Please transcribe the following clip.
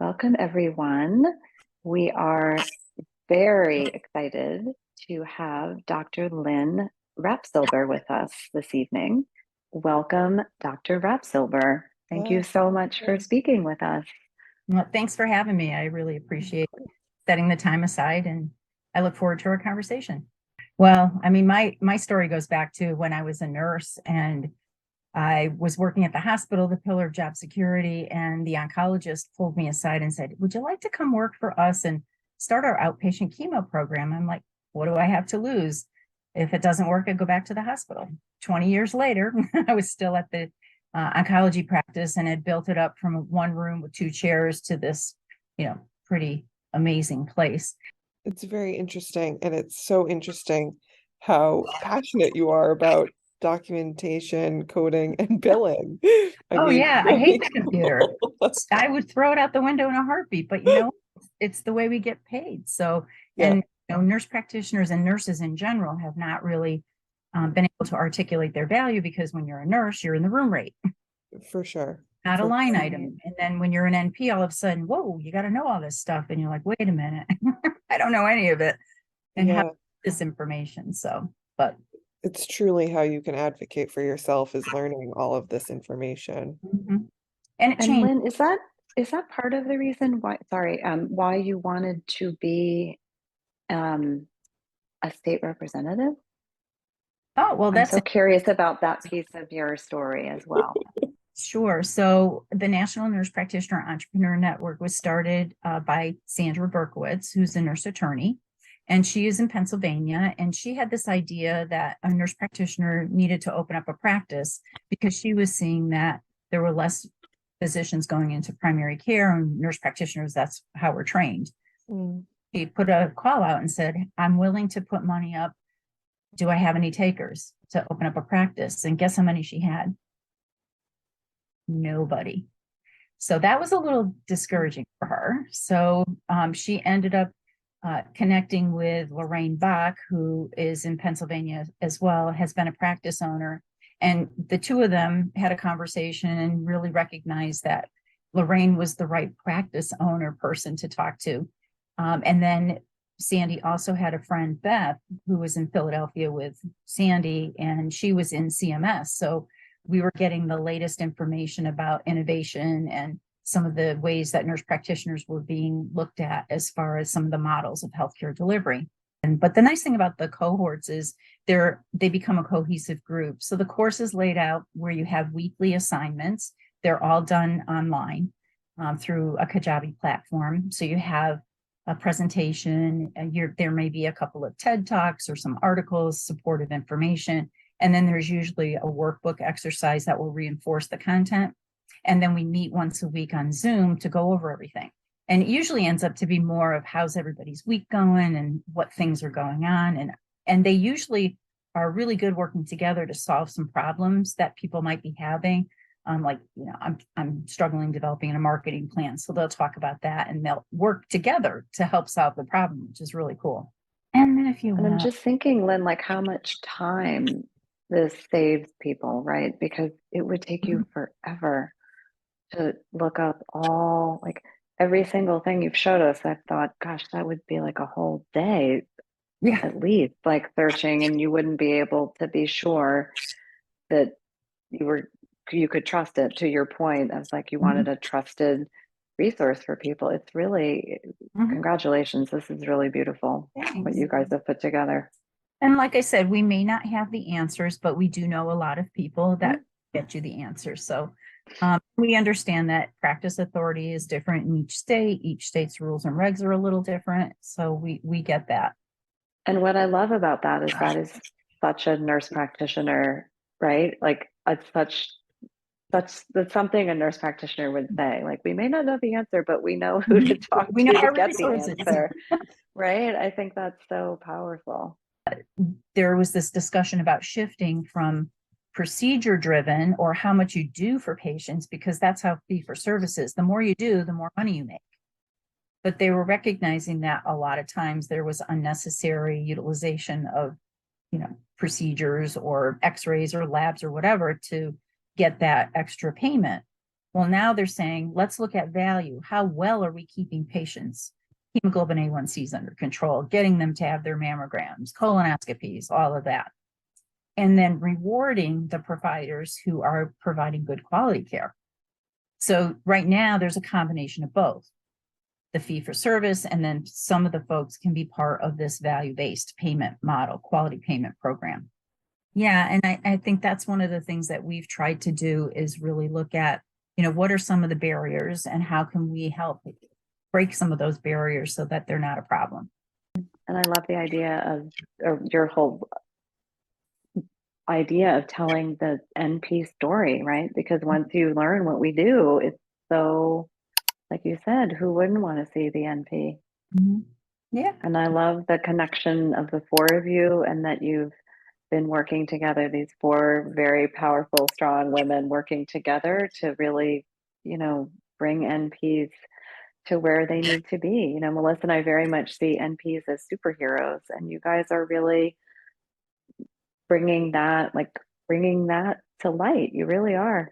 Welcome, everyone. We are very excited to have Dr. Lynn Rapsilber with us this evening. Welcome, Dr. Rapsilber. Thank you so much for speaking with us. Well, thanks for having me. I really appreciate setting the time aside, and I look forward to our conversation. Well, I mean, my story goes back to when I was a nurse and I was working at the hospital, the pillar of job security, and the oncologist pulled me aside and said, "Would you like to come work for us and start our outpatient chemo program?" I'm like, what do I have to lose? If it doesn't work, I go back to the hospital. 20 years later, I was still at the oncology practice and had built it up from one room with 2 chairs to this, pretty amazing place. It's very interesting, and it's so interesting how passionate you are about documentation, coding, and billing. I hate the computer. I would throw it out the window in a heartbeat, but it's the way we get paid. So, and nurse practitioners and nurses in general have not really been able to articulate their value, because when you're a nurse, you're in the room rate. For sure. Not a line item. And then when you're an NP, all of a sudden, whoa, you got to know all this stuff. And you're like, wait a minute, I don't know any of it. And have this information. So, but it's truly how you can advocate for yourself, is learning all of this information. And it changed. Lynn, is that part of the reason why you wanted to be a state representative? Oh, well, I'm so curious about that piece of your story as well. Sure. So the National Nurse Practitioner Entrepreneur Network was started by Sandra Berkowitz, who's a nurse attorney, and she is in Pennsylvania. And she had this idea that a nurse practitioner needed to open up a practice because she was seeing that there were less physicians going into primary care, and nurse practitioners, that's how we're trained. She put a call out and said, "I'm willing to put money up. Do I have any takers to open up a practice?" And guess how many she had? Nobody. So that was a little discouraging for her. So she ended up connecting with Lorraine Bach, who is in Pennsylvania as well, has been a practice owner. And the two of them had a conversation and really recognized that Lorraine was the right practice owner person to talk to. And then Sandy also had a friend, Beth, who was in Philadelphia with Sandy, and she was in CMS. So we were getting the latest information about innovation and some of the ways that nurse practitioners were being looked at as far as some of the models of healthcare delivery. But the nice thing about the cohorts is they become a cohesive group. So the course is laid out where you have weekly assignments. They're all done online through a Kajabi platform. So you have a presentation, there may be a couple of TED Talks or some articles, supportive information. And then there's usually a workbook exercise that will reinforce the content. And then we meet once a week on Zoom to go over everything. And it usually ends up to be more of how's everybody's week going and what things are going on. And they usually are really good working together to solve some problems that people might be having. I'm struggling developing a marketing plan. So they'll talk about that and they'll work together to help solve the problem, which is really cool. And then I'm just thinking, Lynn, like how much time this saves people, right? Because it would take you forever to look up every single thing you've showed us. I thought, gosh, that would be like a whole day, at least, like searching, and you wouldn't be able to be sure that you could trust it. To your point, I was like, you wanted a trusted resource for people. It's really, congratulations. This is really beautiful. Thanks. What you guys have put together. And like I said, we may not have the answers, but we do know a lot of people that get you the answers. So we understand that practice authority is different in each state. Each state's rules and regs are a little different. So we get that. And what I love about that is such a nurse practitioner, right? Like that's something a nurse practitioner would say. Like, we may not know the answer, but we know who to talk to get the answer. Right? I think that's so powerful. There was this discussion about shifting from procedure driven, or how much you do for patients, because that's how fee for service is. The more you do, the more money you make. But they were recognizing that a lot of times there was unnecessary utilization of, procedures or x-rays or labs or whatever to get that extra payment. Well, now they're saying, let's look at value. How well are we keeping patients' hemoglobin A1Cs under control, getting them to have their mammograms, colonoscopies, all of that. And then rewarding the providers who are providing good quality care. So right now there's a combination of both, the fee for service, and then some of the folks can be part of this value-based payment model, quality payment program. Yeah, and I think that's one of the things that we've tried to do is really look at, what are some of the barriers and how can we help break some of those barriers so that they're not a problem. And I love the idea of your whole idea of telling the NP story, right? Because once you learn what we do, it's so, like you said, who wouldn't want to see the NP? Mm-hmm. Yeah. And I love the connection of the four of you and that you've been working together, these four very powerful, strong women working together to really, bring NPs to where they need to be. Melissa and I very much see NPs as superheroes, and you guys are really bringing that to light. You really are.